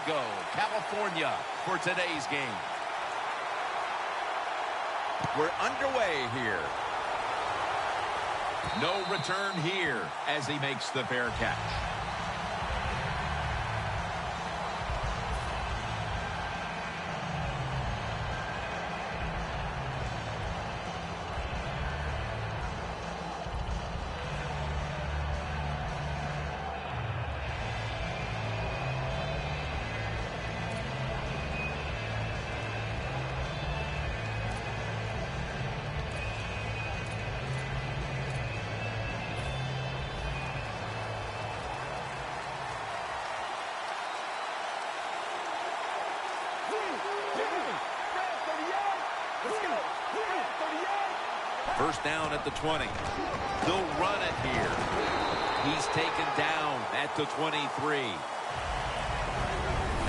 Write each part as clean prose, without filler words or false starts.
Chicago, California for today's game. We're underway here. No return here as he makes the fair catch. First down at the 20. They'll run it here. He's taken down at the 23. And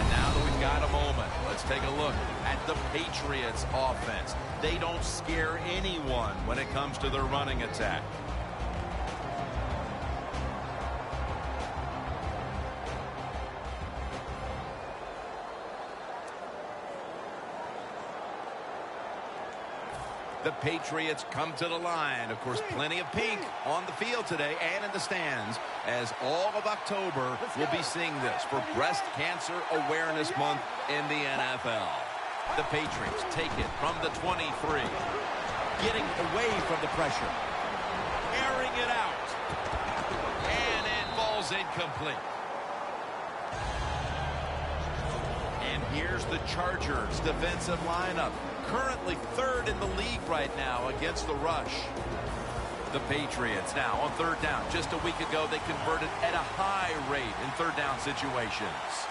now that we've got a moment, let's take a look at the Patriots offense. They don't scare anyone when it comes to their running attack. The Patriots come to the line. Of course, plenty of pink on the field today and in the stands, as all of October we'll be seeing this for Breast Cancer Awareness Month in the NFL. The Patriots take it from the 23. Getting away from the pressure. Airing it out. And it falls incomplete. And here's the Chargers defensive lineup. Currently third in the league right now against the rush. The Patriots now on third down. Just a week ago, they converted at a high rate in third down situations.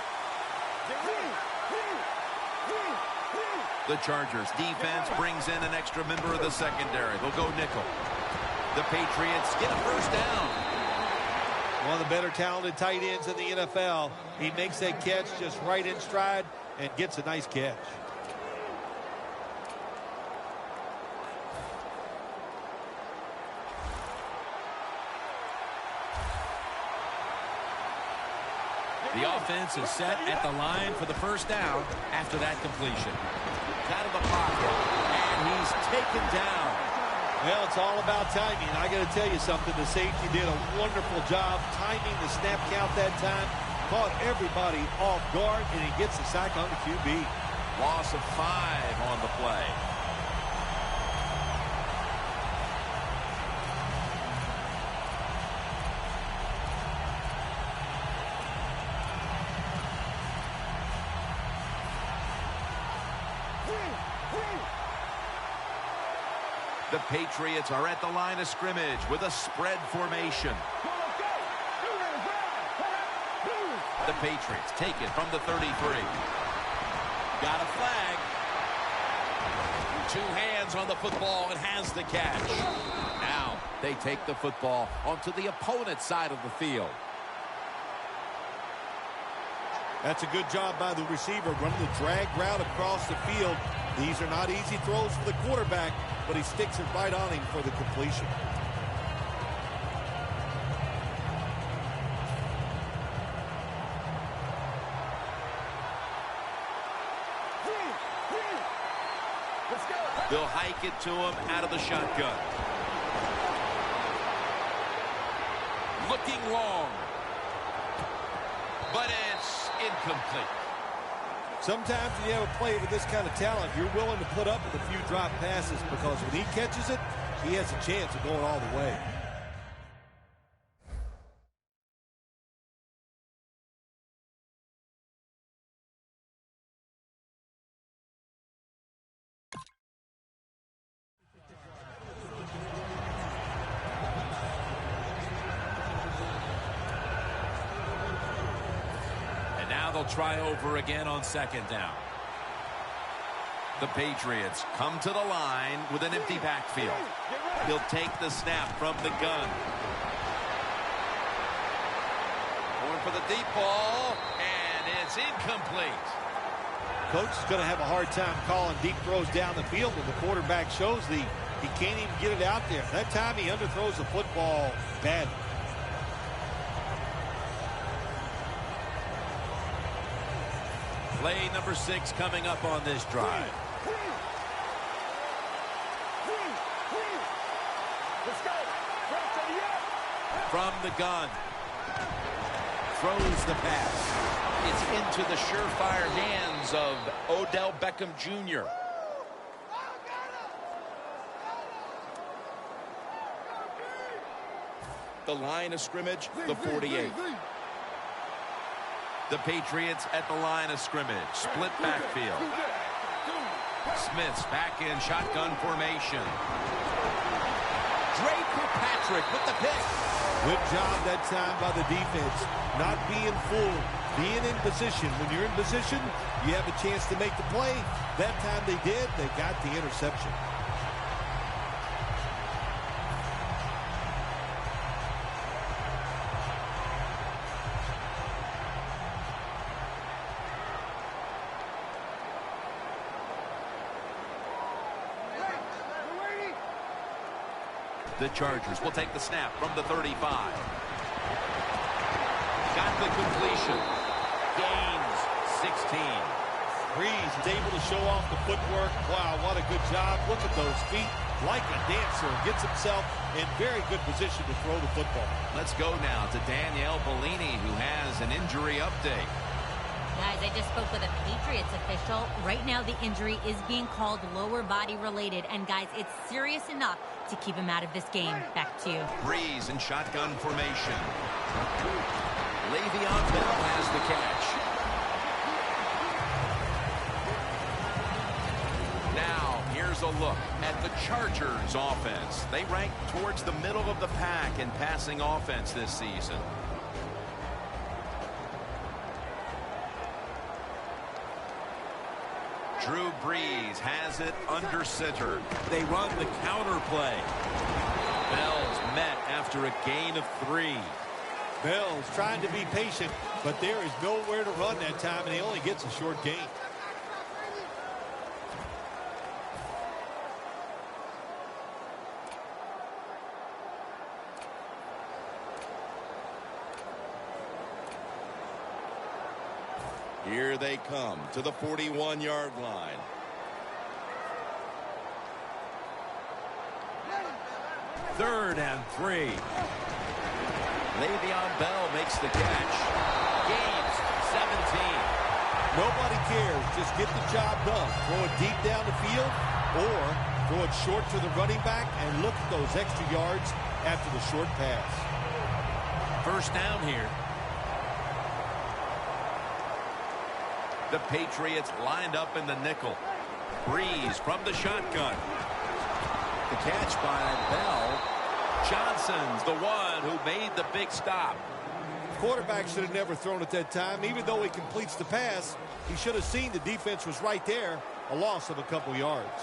The Chargers defense brings in an extra member of the secondary. They'll go nickel. The Patriots get a first down. One of the better talented tight ends in the NFL. He makes that catch just right in stride and gets a nice catch. The offense is set at the line for the first down after that completion. Out of the pocket, and he's taken down. Well, it's all about timing. I got to tell you something. The safety did a wonderful job timing the snap count that time. Caught everybody off guard, and he gets the sack on the QB. Loss of 5 on the play. The Patriots are at the line of scrimmage with a spread formation. The Patriots take it from the 33. Got a flag. 2 hands on the football and has the catch. Now they take the football onto the opponent's side of the field. That's a good job by the receiver, running the drag route across the field. These are not easy throws for the quarterback, but he sticks it right on him for the completion. They'll hike it to him out of the shotgun. Looking long. But it's incomplete. Sometimes when you have a player with this kind of talent, you're willing to put up with a few drop passes because when he catches it, he has a chance of going all the way. They'll try over again on second down. The Patriots come to the line with an empty backfield. He'll take the snap from the gun. Going for the deep ball, and it's incomplete. Coach is going to have a hard time calling deep throws down the field when the quarterback shows he can't even get it out there. That time he underthrows the football badly. Play number 6 coming up on this drive. From the gun. Throws the pass. It's into the surefire hands of Odell Beckham Jr. The line of scrimmage, the 48. The Patriots at the line of scrimmage. Split backfield. Smith's back in shotgun formation. Draper Patrick with the pick. Good job that time by the defense. Not being fooled. Being in position. When you're in position, you have a chance to make the play. That time they did. They got the interception. The Chargers will take the snap from the 35. Got the completion. Gains 16. Breeze is able to show off the footwork. Wow, what a good job. Look at those feet. Like a dancer. Gets himself in very good position to throw the football. Let's go now to Danielle Bellini, who has an injury update. Guys, I just spoke with a Patriots official. Right now, the injury is being called lower body related. And, guys, it's serious enough to keep him out of this game. Back to you. Breeze in shotgun formation. Le'Veon Bell has the catch. Now, here's a look at the Chargers offense. They rank towards the middle of the pack in passing offense this season. Drew Brees has it under center. They run the counter play. Bell's met after a gain of 3. Bell's trying to be patient, but there is nowhere to run that time, and he only gets a short gain. Here they come to the 41-yard line. Third and 3. Le'Veon Bell makes the catch. Gains 17. Nobody cares. Just get the job done. Throw it deep down the field or throw it short to the running back and look at those extra yards after the short pass. First down here. The Patriots lined up in the nickel. Breeze from the shotgun. The catch by Bell. Johnson's the one who made the big stop. Quarterback should have never thrown it that time. Even though he completes the pass, he should have seen the defense was right there. A loss of a couple yards.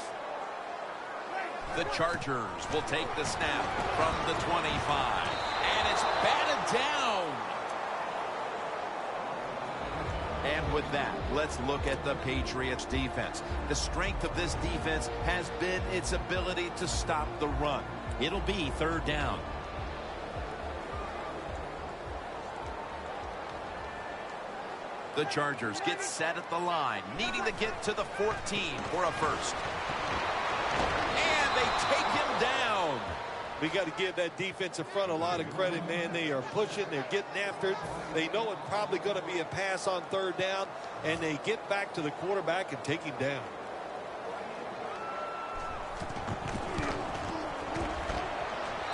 The Chargers will take the snap from the 25. And it's batted down. And with that, let's look at the Patriots defense. The strength of this defense has been its ability to stop the run. It'll be third down. The Chargers get set at the line, needing to get to the 14 for a first. And they take him down. We got to give that defensive front a lot of credit, man. They are pushing. They're getting after it. They know it's probably going to be a pass on third down, and they get back to the quarterback and take him down.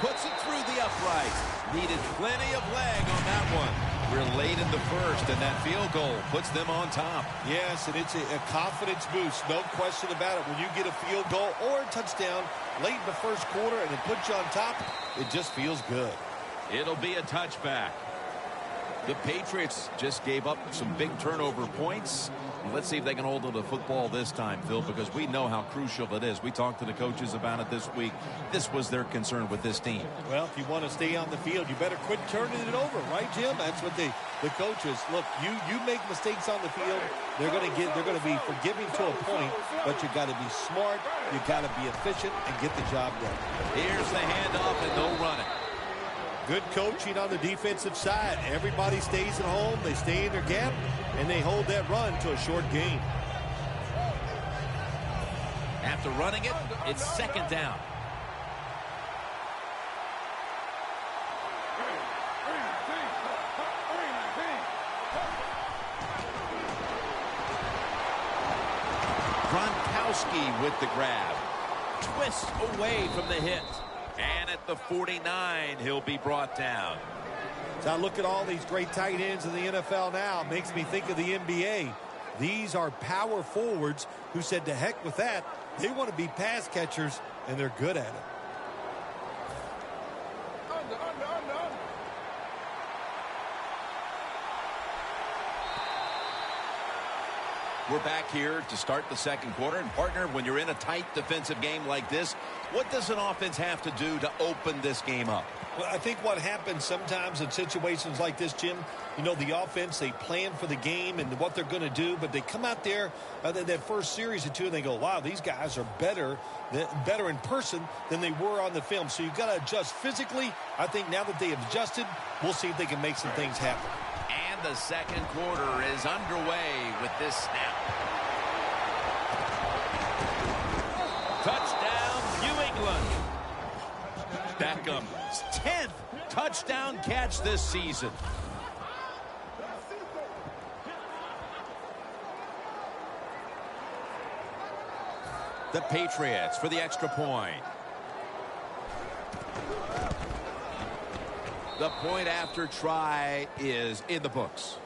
Puts it through the uprights. Needed plenty of leg on that one. We're late in the first, and that field goal puts them on top. Yes, and it's a confidence boost. No question about it. When you get a field goal or a touchdown late in the first quarter and it puts you on top, it just feels good. It'll be a touchback. The Patriots just gave up some big turnover points. Let's see if they can hold on to the football this time, Phil, because we know how crucial it is. We talked to the coaches about it this week. This was their concern with this team. Well, if you want to stay on the field, you better quit turning it over, right, Jim? That's what the coaches look. You make mistakes on the field, they're going to be forgiving to a point, but you got to be smart, you got to be efficient, and get the job done. Here's the handoff, and they'll run it. Good coaching on the defensive side. Everybody stays at home. They stay in their gap, and they hold that run to a short gain. After running it, it's second down. Gronkowski with the grab. Twists away from the hit. And at the 49, he'll be brought down. So I look at all these great tight ends in the NFL now. It makes me think of the NBA. These are power forwards who said to heck with that. They want to be pass catchers, and they're good at it. We're back here to start the second quarter. And, partner, when you're in a tight defensive game like this, what does an offense have to do to open this game up? Well, I think what happens sometimes in situations like this, Jim, you know, the offense, they plan for the game and what they're going to do, but they come out there that first series or two, and they go, wow, these guys are better in person than they were on the film. So you've got to adjust physically. I think now that they have adjusted, we'll see if they can make some things happen. And the second quarter is underway with this snap. Touchdown, New England. Beckham's 10th touchdown catch this season. The Patriots for the extra point. The point after try is in the books.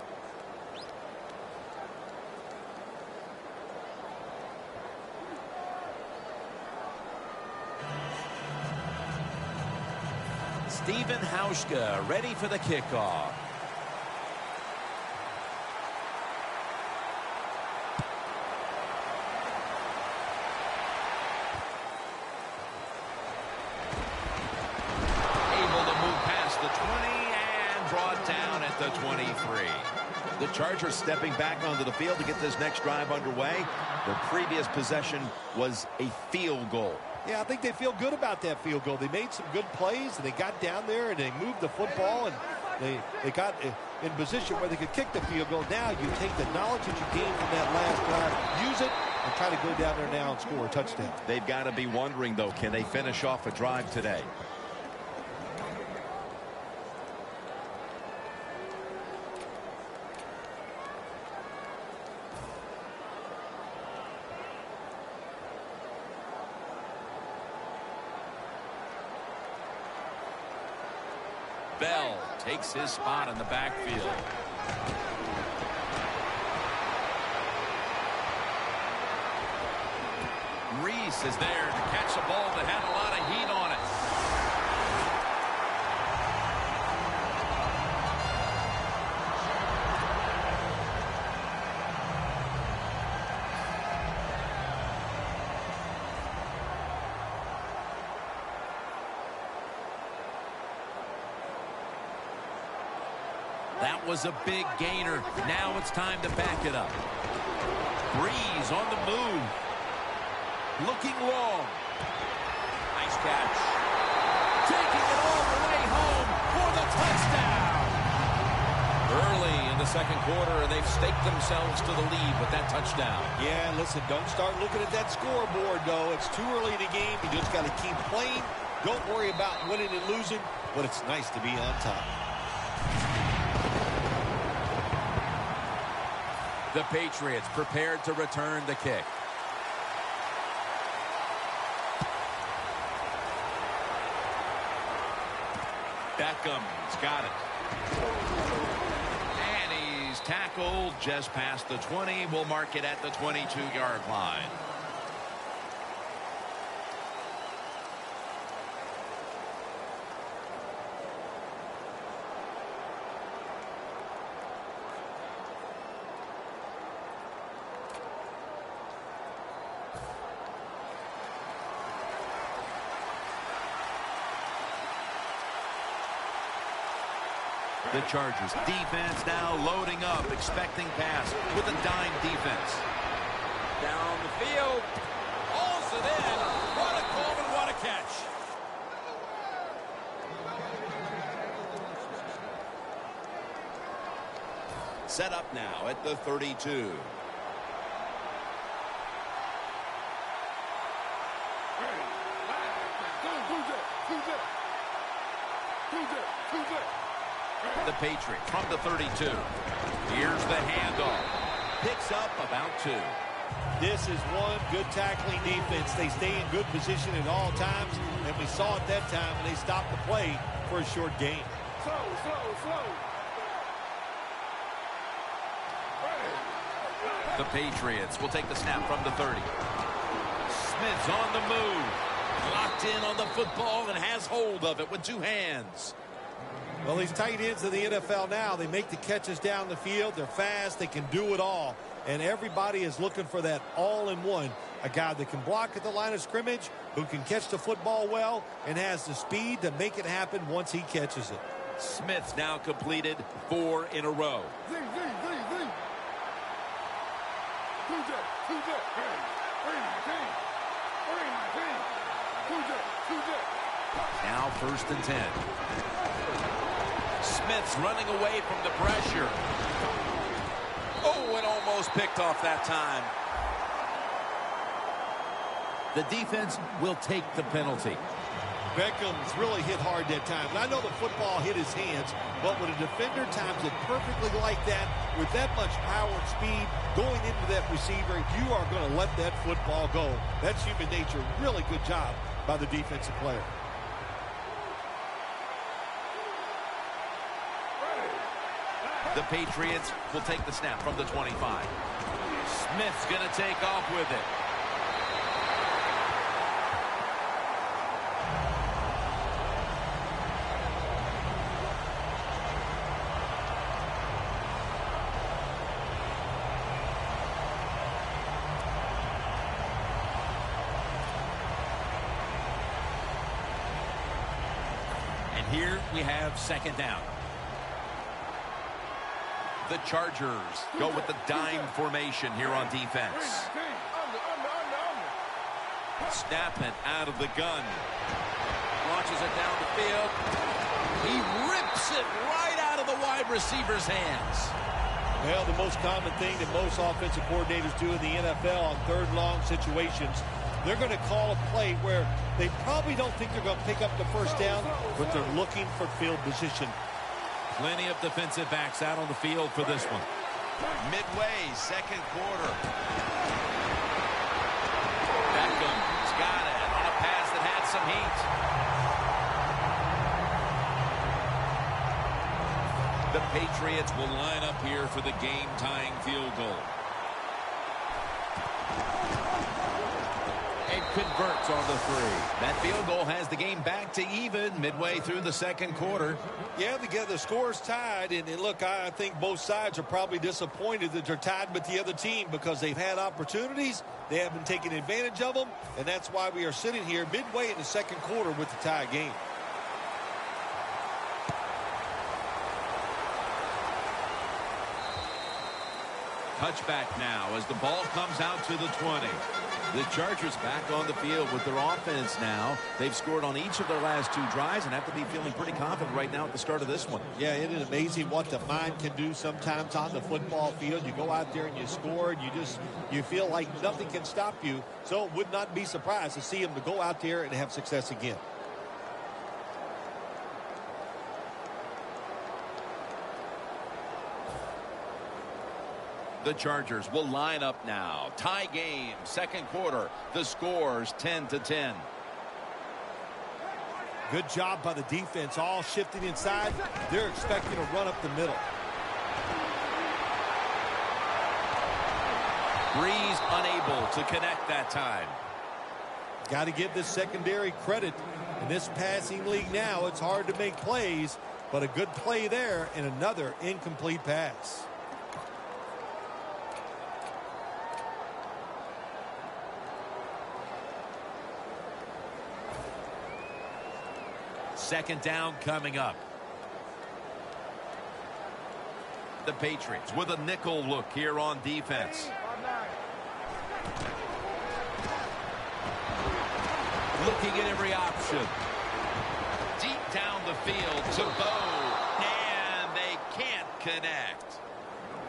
Stephen Hauschka ready for the kickoff. The 23. The Chargers stepping back onto the field to get this next drive underway. Their previous possession was a field goal. Yeah, I think they feel good about that field goal. They made some good plays, and they got down there, and they moved the football, and they got in position where they could kick the field goal. Now you take the knowledge that you gained from that last drive, use it, and try to go down there now and score a touchdown. They've got to be wondering, though, can they finish off a drive today? Bell takes his spot in the backfield. Reese is there to catch a ball that had a lot of heat on it. That was a big gainer. Now it's time to back it up. Breeze on the move. Looking long. Nice catch. Taking it all the way home for the touchdown. Early in the second quarter, and they've staked themselves to the lead with that touchdown. Yeah, listen, don't start looking at that scoreboard, though. It's too early in the game. You just got to keep playing. Don't worry about winning and losing, but it's nice to be on top. The Patriots prepared to return the kick. Beckham's got it. And he's tackled just past the 20. We'll mark it at the 22-yard line. The Chargers defense now loading up, expecting pass with a dime defense. Down the field. Hauls it in. What a goal and what a catch. Set up now at the 32. The Patriots from the 32. Here's the handoff. Picks up about 2. This is one good tackling defense. They stay in good position at all times, and we saw it that time when they stopped the play for a short gain. Slow. The Patriots will take the snap from the 30. Smith's on the move. Locked in on the football and has hold of it with 2 hands. Well, these tight ends of the NFL now, they make the catches down the field. They're fast. They can do it all. And everybody is looking for that all-in-one. A guy that can block at the line of scrimmage, who can catch the football well, and has the speed to make it happen once he catches it. Smith's now completed 4 in a row. Now 1st and 10. Smith's running away from the pressure. Oh, and almost picked off that time. The defense will take the penalty. Beckham's really hit hard that time. And I know the football hit his hands, but when a defender times it perfectly like that, with that much power and speed going into that receiver, you are going to let that football go. That's human nature. Really good job by the defensive player. The Patriots will take the snap from the 25. Smith's going to take off with it. And here we have 2nd down. The Chargers go with the dime formation here on defense. Snapping out of the gun. Launches it down the field. He rips it right out of the wide receiver's hands. Well, the most common thing that most offensive coordinators do in the NFL on 3rd and long situations, they're going to call a play where they probably don't think they're going to pick up the 1st down, but they're looking for field position. Plenty of defensive backs out on the field for this one. Midway, 2nd quarter. Beckham's got it on a pass that had some heat. The Patriots will line up here for the game-tying field goal. And converts on the 3. That field goal has the game back to even midway through the 2nd quarter. Yeah, the score's tied, and look, I think both sides are probably disappointed that they're tied with the other team because they've had opportunities, they haven't taken advantage of them, and that's why we are sitting here midway in the 2nd quarter with the tie game. Touchback now as the ball comes out to the 20. The Chargers back on the field with their offense now. They've scored on each of their last 2 drives and have to be feeling pretty confident right now at the start of this one. Yeah, it is amazing what the mind can do sometimes on the football field. You go out there and you score, and you feel like nothing can stop you. So it would not be surprised to see them to go out there and have success again. The Chargers will line up now. Tie game, 2nd quarter. The score's 10-10. Good job by the defense, all shifting inside. They're expecting a run up the middle. Breeze unable to connect that time. Got to give this secondary credit. In this passing league now, it's hard to make plays, but a good play there and another incomplete pass. Second down coming up. The Patriots with a nickel look here on defense. Looking at every option. Deep down the field to Bo, and they can't connect.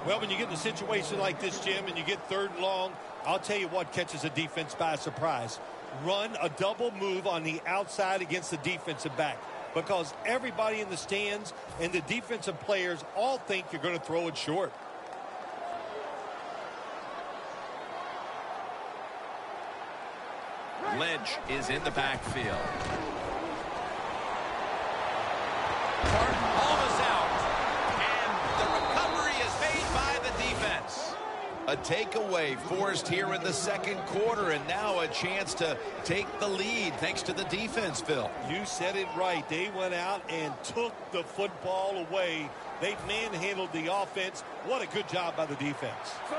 Well, when you get in a situation like this, Jim, and you get 3rd and long, I'll tell you what catches a defense by surprise. Run a double move on the outside against the defensive back, because everybody in the stands and the defensive players all think you're going to throw it short. Lynch is in the backfield. Martin almost out. And the recovery is made by the defense. A takeaway forced here in the 2nd quarter, and now a chance to take the lead thanks to the defense, Phil. You said it right. They went out and took the football away. They manhandled the offense. What a good job by the defense. Flow.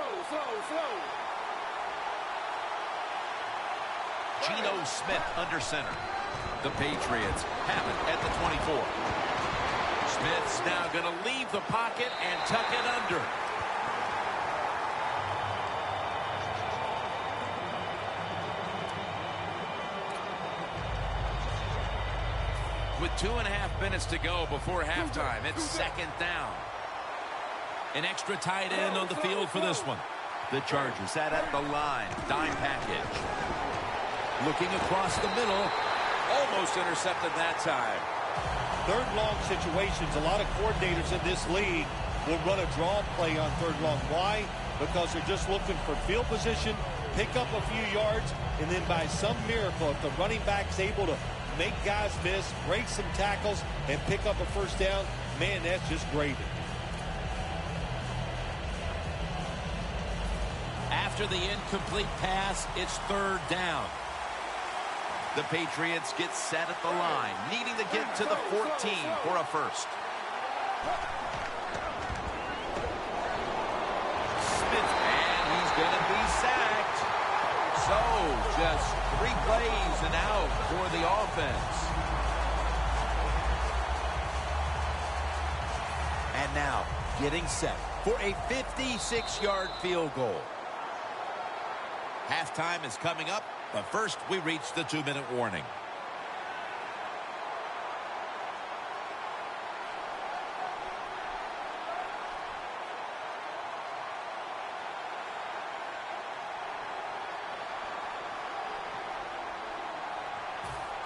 Geno Smith under center. The Patriots have it at the 24. Smith's now going to leave the pocket and tuck it under. With 2.5 minutes to go before halftime, it's 2nd down. An extra tight end on the field for this one. The Chargers sat at the line. Dime package. Looking across the middle. Almost intercepted that time. 3rd long situations, a lot of coordinators in this league will run a draw play on 3rd long. Why? Because they're just looking for field position, pick up a few yards, and then by some miracle, if the running back's able to make guys miss, break some tackles, and pick up a 1st down, man, that's just gravy. After the incomplete pass, it's 3rd down. The Patriots get set at the line, needing to get to the 14 for a 1st. Smith, and he's going to be sacked. So, just 3 plays and out for the offense. And now, getting set for a 56-yard field goal. Halftime is coming up, but first we reach the 2-minute warning.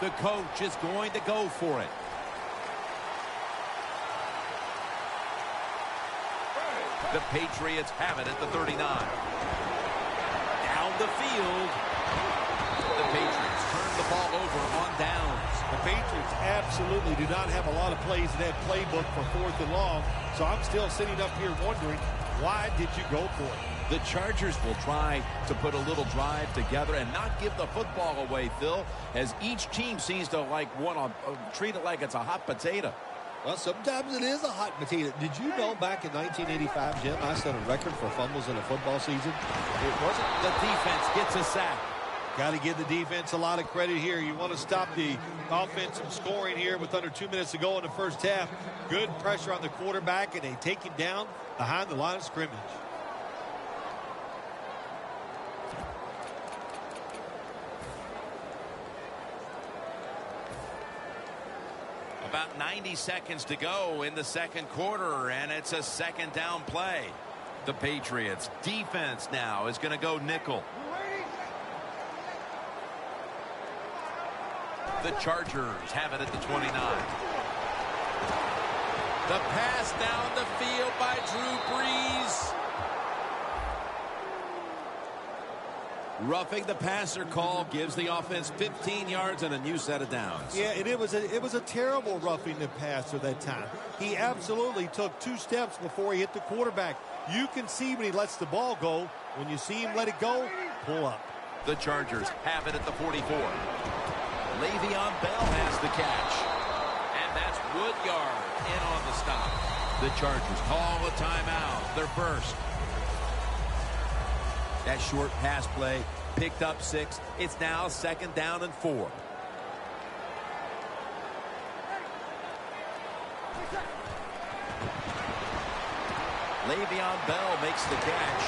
The coach is going to go for it. The Patriots have it at the 39. Down the field. The Patriots turn the ball over on downs. The Patriots absolutely do not have a lot of plays in that playbook for 4th and long, so I'm still sitting up here wondering, why did you go for it? The Chargers will try to put a little drive together and not give the football away, Phil, as each team seems to want to treat it like it's a hot potato. Well, sometimes it is a hot potato. Did you know back in 1985, Jim, I set a record for fumbles in a football season? It wasn't. The defense gets a sack. Got to give the defense a lot of credit here. You want to stop the offensive scoring here with under 2 minutes to go in the 1st half. Good pressure on the quarterback, and they take him down behind the line of scrimmage. About 90 seconds to go in the 2nd quarter, and it's a 2nd down play. The Patriots defense now is going to go nickel. The Chargers have it at the 29. The pass down the field by Drew Brees. Roughing the passer call gives the offense 15 yards and a new set of downs. Yeah, and it was a terrible roughing the passer that time. He absolutely took 2 steps before he hit the quarterback. You can see when he lets the ball go. When you see him let it go, pull up. The Chargers have it at the 44. Le'Veon Bell has the catch. And that's Woodyard in on the stop. The Chargers call a timeout. Their first. That short pass play picked up 6. It's now 2nd down and 4. Le'Veon Bell makes the catch.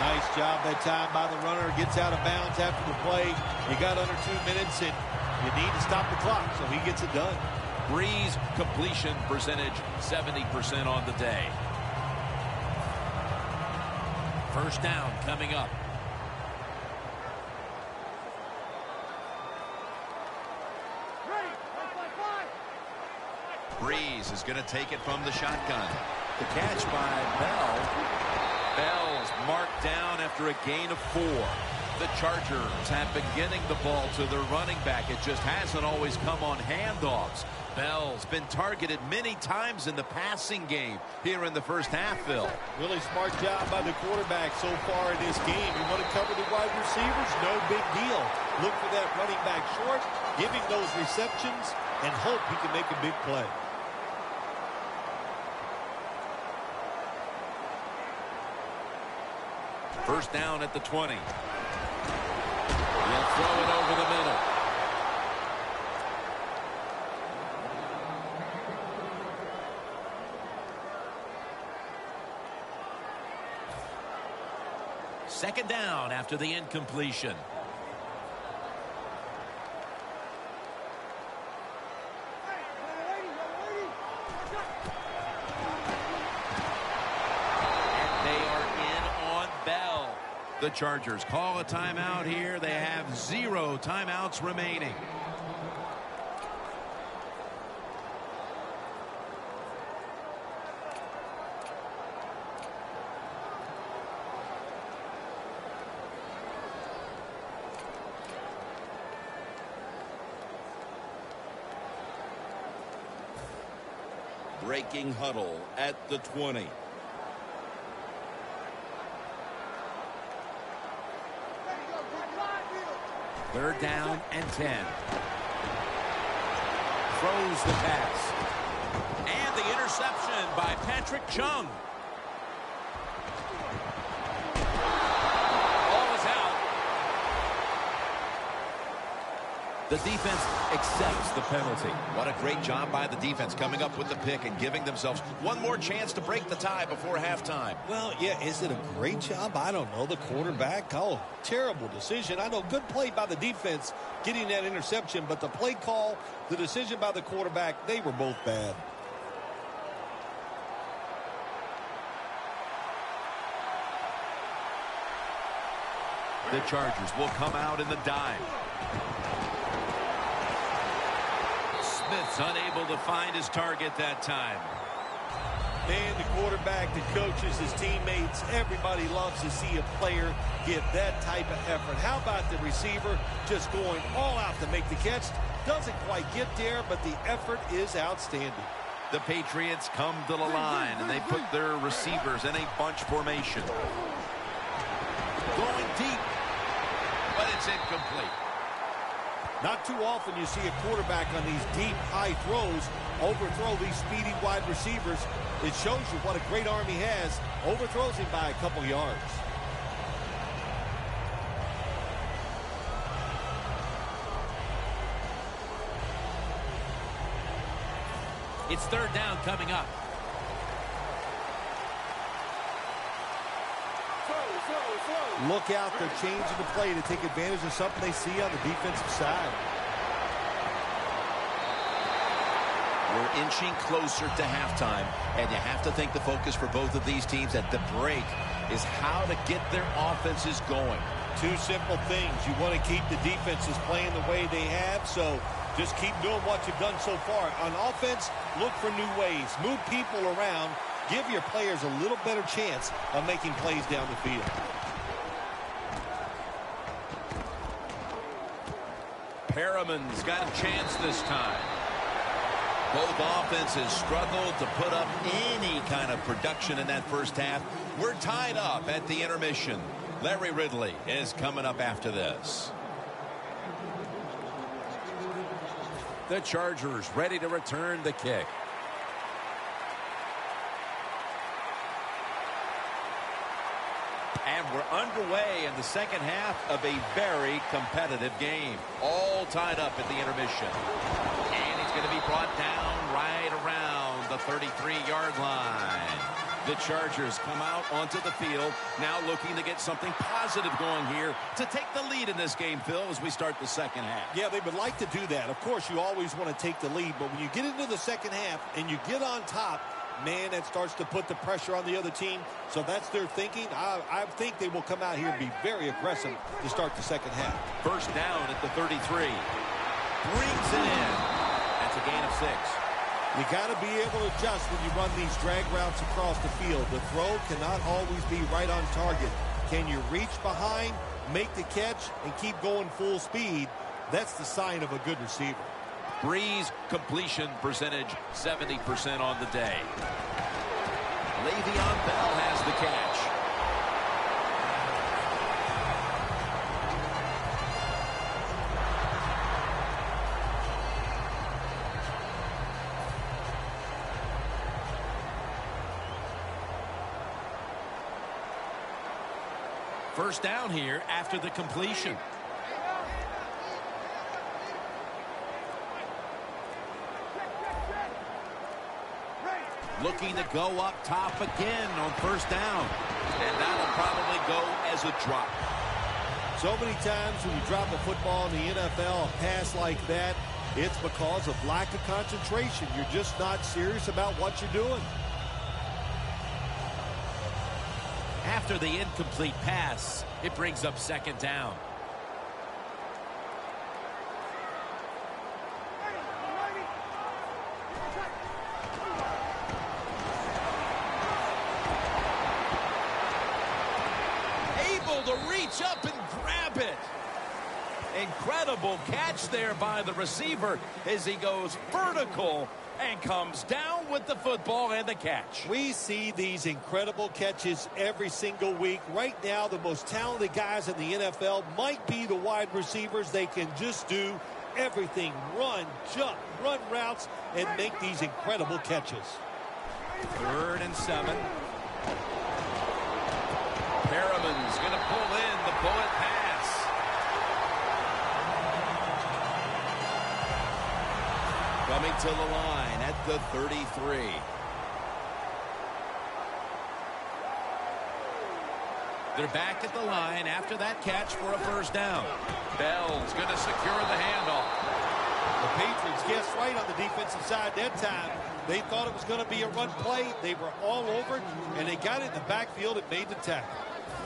Nice job that time by the runner. Gets out of bounds after the play. You got under 2 minutes, and you need to stop the clock, so he gets it done. Brees completion percentage 70% on the day. First down coming up. Breeze is going to take it from the shotgun. The catch by Bell. Bell's marked down after a gain of 4. The Chargers have been getting the ball to their running back. It just hasn't always come on handoffs. Bell's been targeted many times in the passing game here in the first half, Phil. Really smart job by the quarterback so far in this game. You want to cover the wide receivers? No big deal. Look for that running back short, giving those receptions, and hope he can make a big play. First down at the 20. He'll throw it over the middle. Second down after the incompletion. The Chargers call a timeout here. They have 0 timeouts remaining. Breaking huddle at the 20. Third down and 10. Throws the pass. And the interception by Patrick Chung. Ball is out. The defense accepts the penalty. What a great job by the defense coming up with the pick and giving themselves one more chance to break the tie before halftime. Well, yeah, is it a great job? I don't know. The quarterback, terrible decision. I know, good play by the defense getting that interception, but the play call, the decision by the quarterback, they were both bad. The Chargers will come out in the dime. Smith's unable to find his target that time. Man, the quarterback, the coaches, his teammates, everybody loves to see a player give that type of effort. How about the receiver just going all out to make the catch? Doesn't quite get there, but the effort is outstanding. The Patriots come to the line, and they put their receivers in a bunch formation. Going deep, but it's incomplete. Not too often you see a quarterback on these deep, high throws overthrow these speedy wide receivers. It shows you what a great arm he has. Overthrows him by a couple yards. It's third down coming up. Look out, they're changing the play to take advantage of something they see on the defensive side. We're inching closer to halftime, and you have to think the focus for both of these teams at the break is how to get their offenses going. Two simple things. You want to keep the defenses playing the way they have, so just keep doing what you've done so far. On offense, look for new ways. Move people around. Give your players a little better chance of making plays down the field. Perriman's got a chance this time. Both offenses struggled to put up any kind of production in that first half. We're tied up at the intermission. Larry Ridley is coming up after this. The Chargers ready to return the kick. And we're underway in the second half of a very competitive game. All tied up at the intermission. And he's going to be brought down right around the 33-yard line. The Chargers come out onto the field, now looking to get something positive going here to take the lead in this game, Phil, as we start the second half. Yeah, they would like to do that. Of course, you always want to take the lead, but when you get into the second half and you get on top, man, that starts to put the pressure on the other team. So that's their thinking. I think they will come out here and be very aggressive to start the second half. First down at the 33. Brings it in. That's a gain of 6. You got to be able to adjust when you run these drag routes across the field. The throw cannot always be right on target. Can you reach behind, make the catch, and keep going full speed? That's the sign of a good receiver. Breeze completion percentage 70% on the day. Le'Veon Bell has the catch. First down here after the completion. Looking to go up top again on first down. And that'll probably go as a drop. So many times when you drop a football in the NFL, a pass like that, it's because of lack of concentration. You're just not serious about what you're doing. After the incomplete pass, it brings up second down. Able to reach up and grab it. Incredible catch there by the receiver as he goes vertical and comes down with the football and the catch. We see these incredible catches every single week. Right now, the most talented guys in the NFL might be the wide receivers. They can just do everything. Run, jump, run routes, and make these incredible catches. 3rd and 7. Perriman's going to pull in the bullet pass. Coming to the line at the 33. They're back at the line after that catch for a first down. Bell's going to secure the handoff. The Patriots guessed right on the defensive side that time. They thought it was going to be a run play. They were all over it, and they got it in the backfield and made the tackle.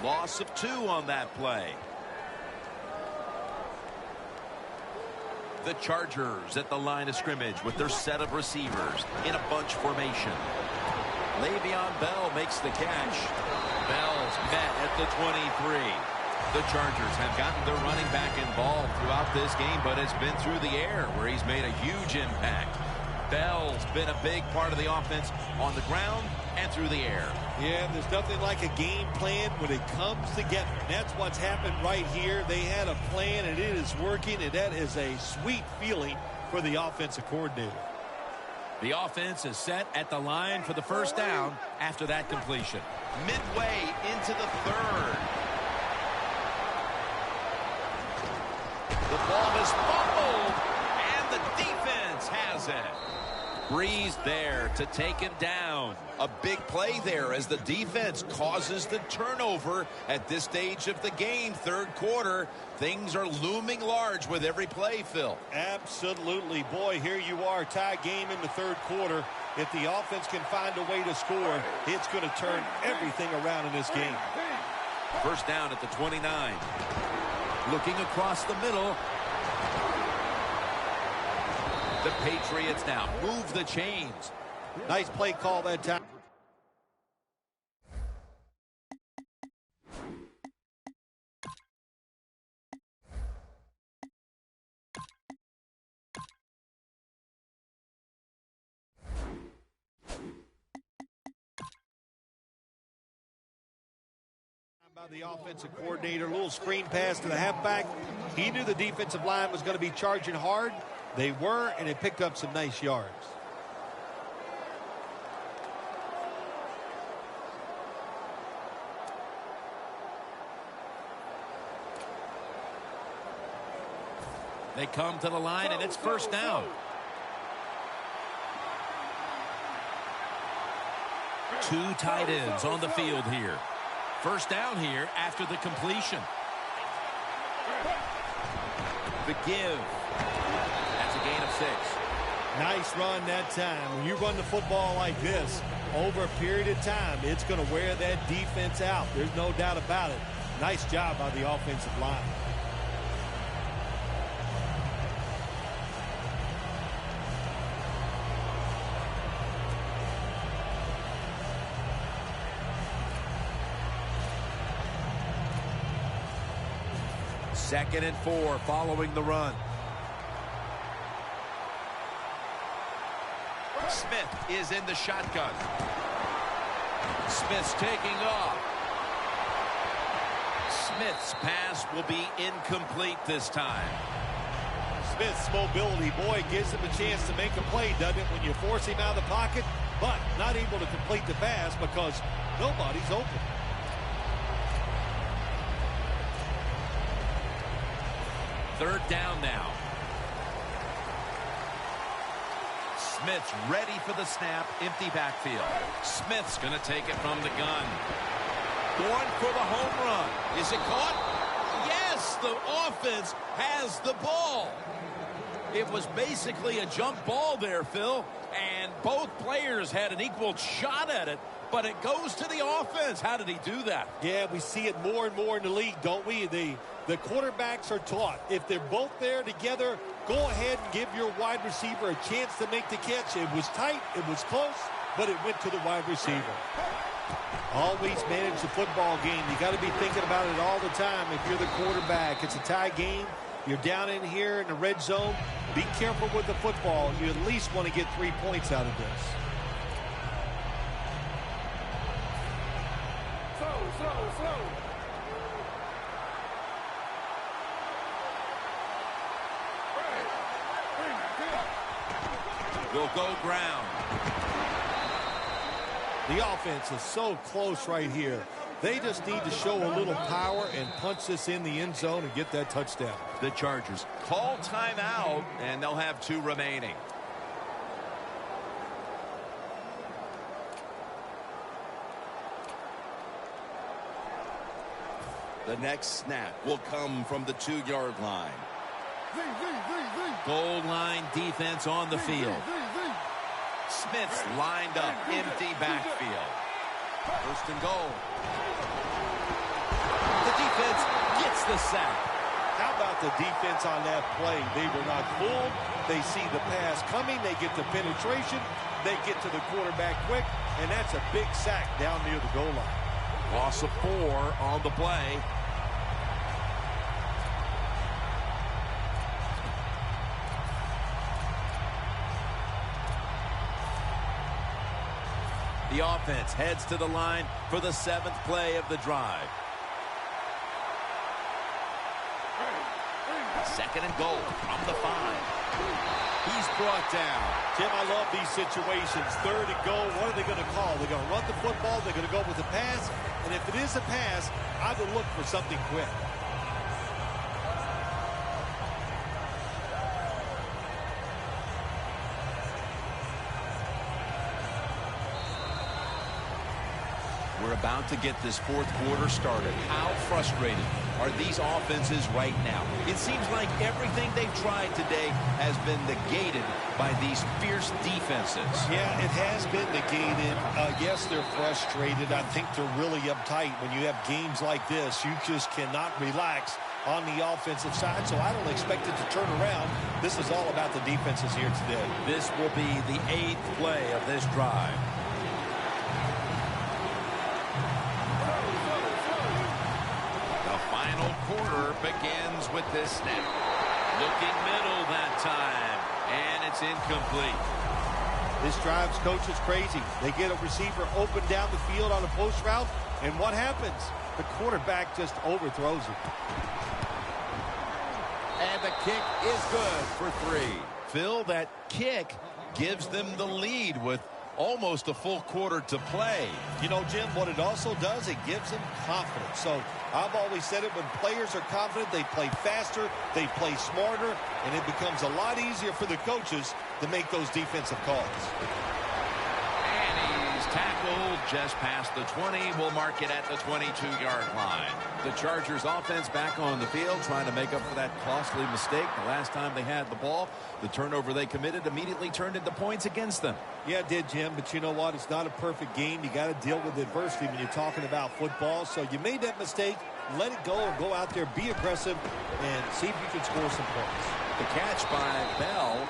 Loss of 2 on that play. The Chargers at the line of scrimmage with their set of receivers in a bunch formation. Le'Veon Bell makes the catch. Bell's met at the 23. The Chargers have gotten their running back involved throughout this game, but it's been through the air where he's made a huge impact. Bell's been a big part of the offense on the ground and through the air. Yeah, there's nothing like a game plan when it comes together. And that's what's happened right here. They had a plan, and it is working, and that is a sweet feeling for the offensive coordinator. The offense is set at the line for the first down after that completion. Midway into the 3rd. The ball is fumbled, and the defense has it. Breeze there to take him down. A big play there as the defense causes the turnover at this stage of the game. 3rd quarter, things are looming large with every play, Phil. Absolutely. Boy, here you are, tie game in the 3rd quarter. If the offense can find a way to score, it's going to turn everything around in this game. First down at the 29. Looking across the middle. The Patriots now move the chains. Nice play call that time. By the offensive coordinator, a little screen pass to the halfback. He knew the defensive line was going to be charging hard. They were, and it picked up some nice yards. They come to the line, and it's first down. Two tight ends on the field here. First down here after the completion. The give. That's a gain of 6. Nice run that time. When you run the football like this, Over a period of time, it's going to wear that defense out. There's no doubt about it. Nice job by the offensive line. Second and 4 following the run. Smith is in the shotgun. Smith's taking off. Smith's pass will be incomplete this time. Smith's mobility, boy, gives him a chance to make a play, doesn't it, when you force him out of the pocket, but not able to complete the pass because nobody's open. Third down now. Smith's ready for the snap, empty backfield. Smith's going to take it from the gun. Going for the home run. Is it caught? Yes, the offense has the ball. It was basically a jump ball there, Phil, and both players had an equal shot at it, but it goes to the offense. How did he do that? Yeah, we see it more and more in the league, don't we? The quarterbacks are taught, if they're both there together, go ahead and give your wide receiver a chance to make the catch. It was tight, it was close, but it went to the wide receiver. Always manage the football game. You got to be thinking about it all the time. If you're the quarterback, it's a tie game. You're down in here in the red zone. Be careful with the football. You at least want to get 3 points out of this. Slow. Will go ground. The offense is so close right here. They just need to show a little power and punch this in the end zone and get that touchdown. The Chargers call timeout, and they'll have 2 remaining. The next snap will come from the 2-yard line. Goal line defense on the field. Smith's lined up, empty backfield. First and goal. The defense gets the sack. How about the defense on that play? They were not fooled. They see the pass coming. They get the penetration. They get to the quarterback quick, and that's a big sack down near the goal line. Loss of 4 on the play. The offense heads to the line for the 7th play of the drive. Second and goal from the 5. He's brought down. Tim, I love these situations. Third and goal. What are they going to call? They're going to run the football. They're going to go with a pass. And if it is a pass, I would look for something quick. We're about to get this 4th quarter started. How frustrating are these offenses right now? It seems like everything they've tried today has been negated by these fierce defenses. Yeah, it has been negated. Yes, they're frustrated. I think they're really uptight. When you have games like this, you just cannot relax on the offensive side, so I don't expect it to turn around. This is all about the defenses here today. This will be the 8th play of this drive. Final quarter begins with this snap. Looking middle that time, and it's incomplete. This drive's coach is crazy. They get a receiver open down the field on a post route, and what happens? The quarterback just overthrows it. And the kick is good for 3. Phil, that kick gives them the lead with almost a full quarter to play. You know, Jim, what it also does, it gives them confidence. So I've always said it, when players are confident, they play faster, they play smarter, and it becomes a lot easier for the coaches to make those defensive calls. And he's tackled just past the 20. We'll mark it at the 22-yard line. The Chargers offense back on the field trying to make up for that costly mistake. The last time they had the ball, the turnover they committed immediately turned into points against them. Yeah, it did, Jim, but you know what? It's not a perfect game. You got to deal with adversity when you're talking about football. So you made that mistake. Let it go and go out there, be aggressive, and see if you can score some points. The catch by Bell.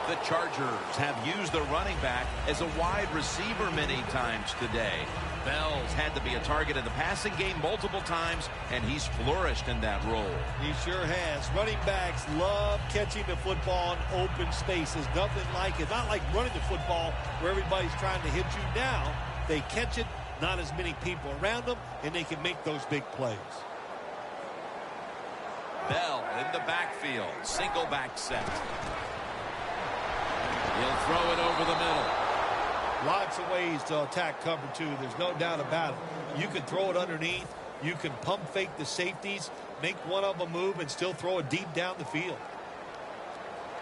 The Chargers have used the running back as a wide receiver many times today. Bell's had to be a target in the passing game multiple times, and he's flourished in that role. He sure has. Running backs love catching the football in open spaces. Nothing like it. Not like running the football where everybody's trying to hit you down. They catch it, not as many people around them, and they can make those big plays. Bell in the backfield. Single back set. He'll throw it over the middle. Lots of ways to attack cover two. There's no doubt about it. You can throw it underneath. You can pump fake the safeties, make one of them move, and still throw it deep down the field.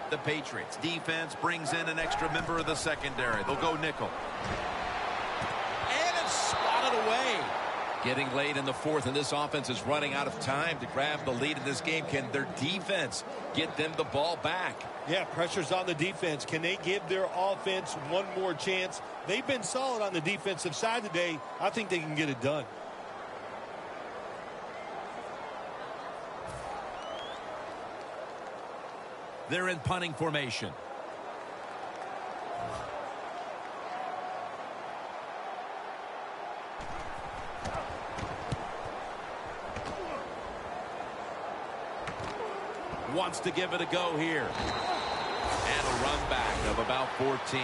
The Patriots defense brings in an extra member of the secondary. They'll go nickel. And it's swatted away. Getting late in the fourth, and this offense is running out of time to grab the lead in this game. Can their defense get them the ball back? Yeah, pressure's on the defense. Can they give their offense one more chance? They've been solid on the defensive side today. I think they can get it done. They're in punting formation. Wants to give it a go here. And a run back of about 14.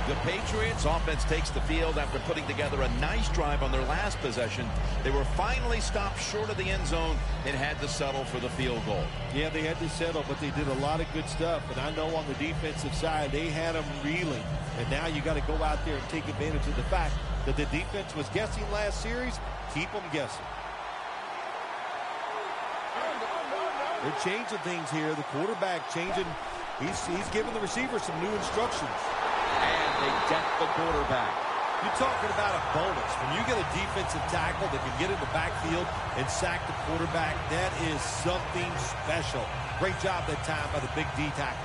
The Patriots offense takes the field after putting together a nice drive on their last possession. They were finally stopped short of the end zone and had to settle for the field goal. Yeah, they had to settle, but they did a lot of good stuff. And I know on the defensive side, they had them reeling. And now you got to go out there and take advantage of the fact that the defense was guessing last series. Keep them guessing. They're changing things here. The quarterback changing. He's giving the receiver some new instructions. And they deck the quarterback. You're talking about a bonus. When you get a defensive tackle that can get in the backfield and sack the quarterback, that is something special. Great job that time by the big D tackle.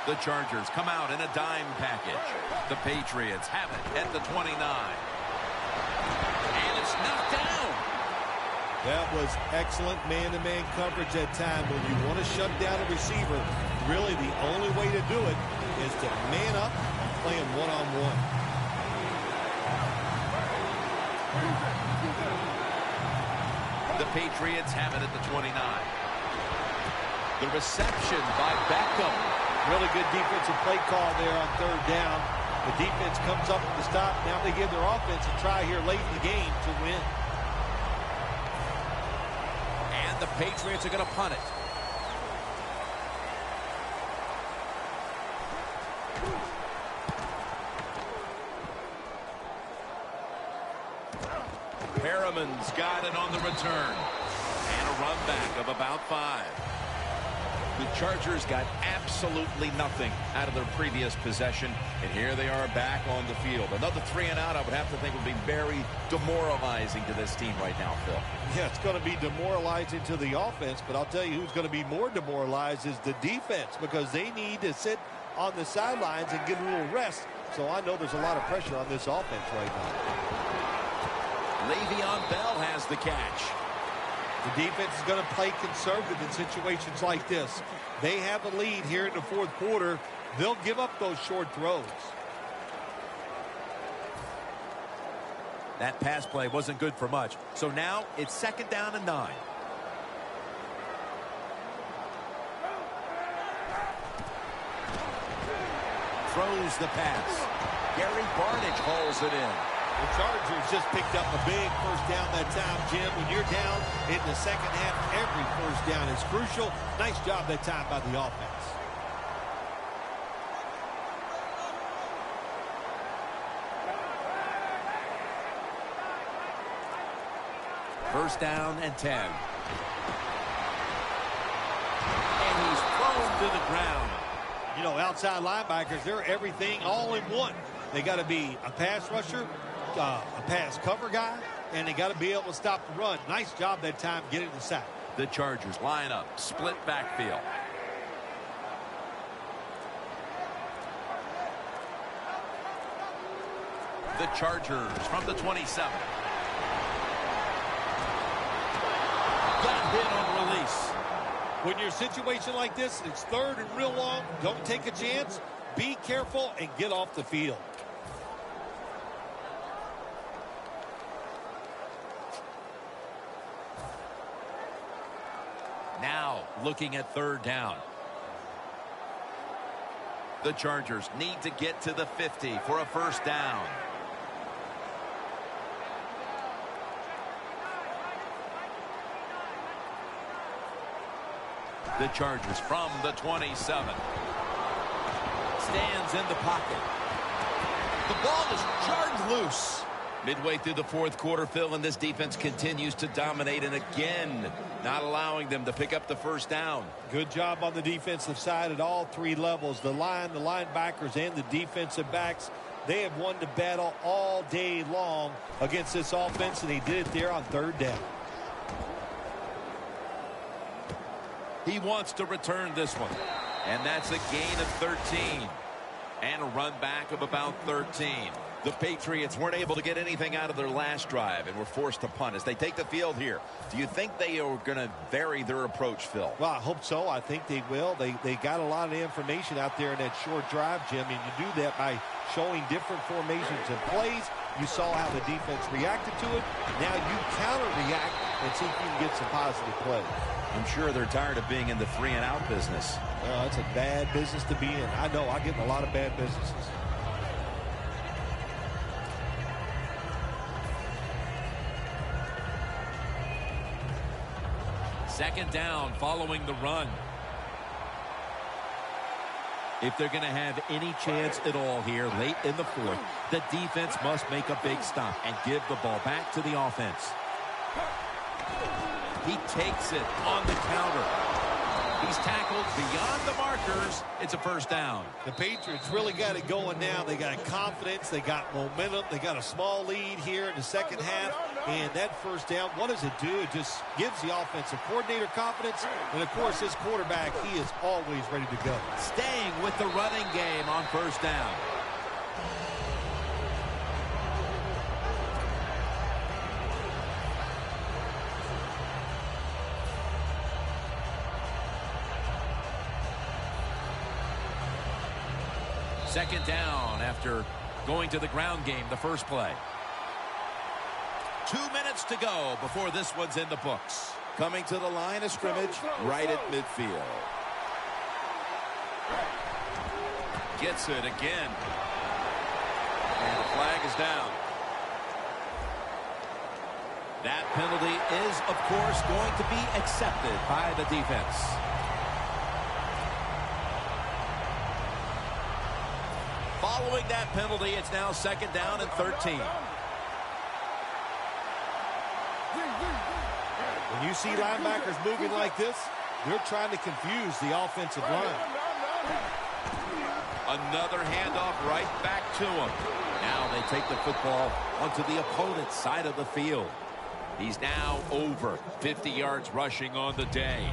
The Chargers come out in a dime package. The Patriots have it at the 29. And it's knocked down. That was excellent man-to-man coverage that time. When you want to shut down a receiver, really the only way to do it is to man up and play him one-on-one. The Patriots have it at the 29. The reception by Beckham. Really good defensive play call there on third down. The defense comes up with the stop. Now they give their offense a try here late in the game to win. The Patriots are going to punt it. Perriman's got it on the return. And a run back of about 5. The Chargers got absolutely nothing out of their previous possession, and here they are back on the field. Another 3 and out, I would have to think, would be very demoralizing to this team right now, Phil. Yeah, it's going to be demoralizing to the offense, but I'll tell you who's going to be more demoralized is the defense, because they need to sit on the sidelines and get a little rest. So I know there's a lot of pressure on this offense right now. Le'Veon Bell has the catch. The defense is going to play conservative in situations like this. They have the lead here in the fourth quarter. They'll give up those short throws. That pass play wasn't good for much. So now it's 2nd down and 9. Throws the pass. Gary Barnidge hauls it in. The Chargers just picked up a big first down that time, Jim. When you're down in the second half, every first down is crucial. Nice job that time by the offense. First down and 10. And he's thrown to the ground. You know, outside linebackers, they're everything all in one. They got to be a pass rusher, a pass cover guy, and they got to be able to stop the run. Nice job that time getting the sack. The Chargers line up, split backfield. The Chargers from the 27. Got hit on release. When you're in a situation like this, it's third and real long. Don't take a chance. Be careful and get off the field. Now looking at third down. The Chargers need to get to the 50 for a first down. The Chargers from the 27. Stands in the pocket. The ball is jarred loose. Midway through the fourth quarter, Phil, and this defense continues to dominate, and again, not allowing them to pick up the first down. Good job on the defensive side at all three levels. The line, the linebackers, and the defensive backs. They have won the battle all day long against this offense, and they did it there on third down. He wants to return this one. And that's a gain of 13. And a run back of about 13. The Patriots weren't able to get anything out of their last drive and were forced to punt as they take the field here. Do you think they are going to vary their approach, Phil? Well, I hope so. I think they will. They got a lot of information out there in that short drive, Jim, and you do that by showing different formations and plays. You saw how the defense reacted to it. Now you counter-react and see if you can get some positive plays. I'm sure they're tired of being in the 3-and-out business. Well, it's a bad business to be in. I know. I get in a lot of bad businesses. Second down following the run. If they're going to have any chance at all here late in the fourth, the defense must make a big stop and give the ball back to the offense. He takes it on the counter. He's tackled beyond the markers. It's a first down. The Patriots really got it going now. They got confidence. They got momentum. They got a small lead here in the second half. And that first down, what does it do? It just gives the offensive coordinator confidence. And, of course, his quarterback, he is always ready to go. Staying with the running game on first down. Second down after going to the ground game the first play. 2 minutes to go before this one's in the books. Coming to the line of scrimmage right at midfield. Gets it again. And the flag is down. That penalty is, of course, going to be accepted by the defense. Following that penalty, it's now second down and 13. When you see linebackers moving like this, they're trying to confuse the offensive line. Another handoff right back to him. Now they take the football onto the opponent's side of the field. He's now over 50 yards rushing on the day.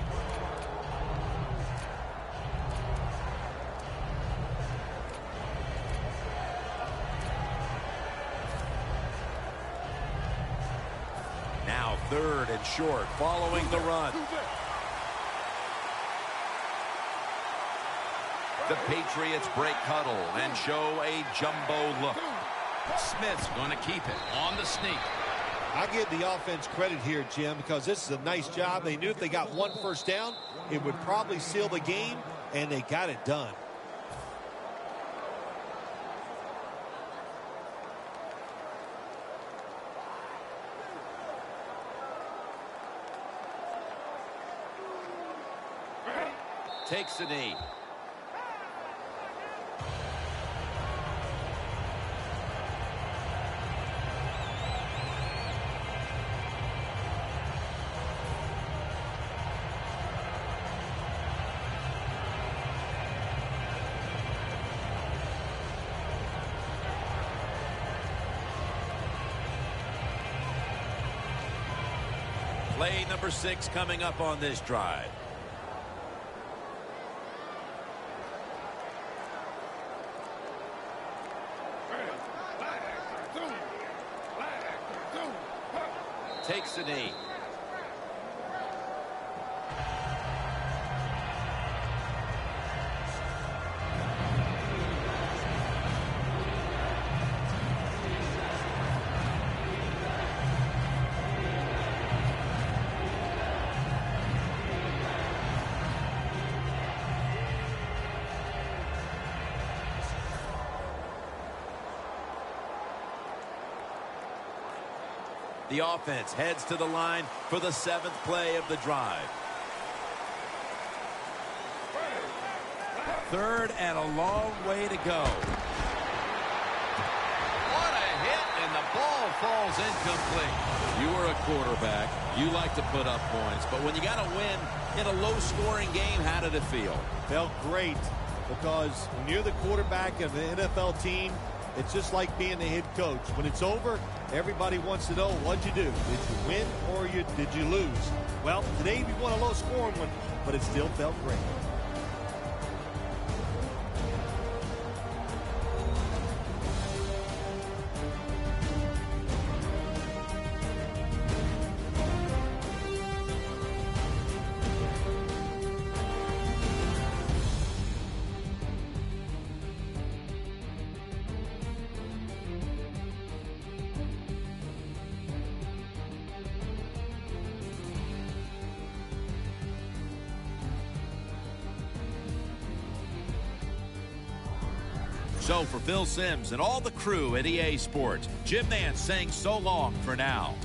Now third and short following the run. The Patriots break huddle and show a jumbo look. Smith's going to keep it on the sneak. I give the offense credit here, Jim, because this is a nice job. They knew if they got one first down, it would probably seal the game, and they got it done. Takes a knee. Play number 6 coming up on this drive. Takes a knee. The offense heads to the line for the 7th play of the drive. 3rd and a long way to go. What a hit, and the ball falls incomplete. You are a quarterback. You like to put up points, but when you got to win in a low-scoring game, how did it feel? Felt great, because when you're the quarterback of an NFL team, it's just like being the head coach. When it's over, everybody wants to know, what'd you do? Did you win or did you lose? Well, today we won a low-scoring one, but it still felt great. So for Phil Simms and all the crew at EA Sports, Jim Nance saying so long for now.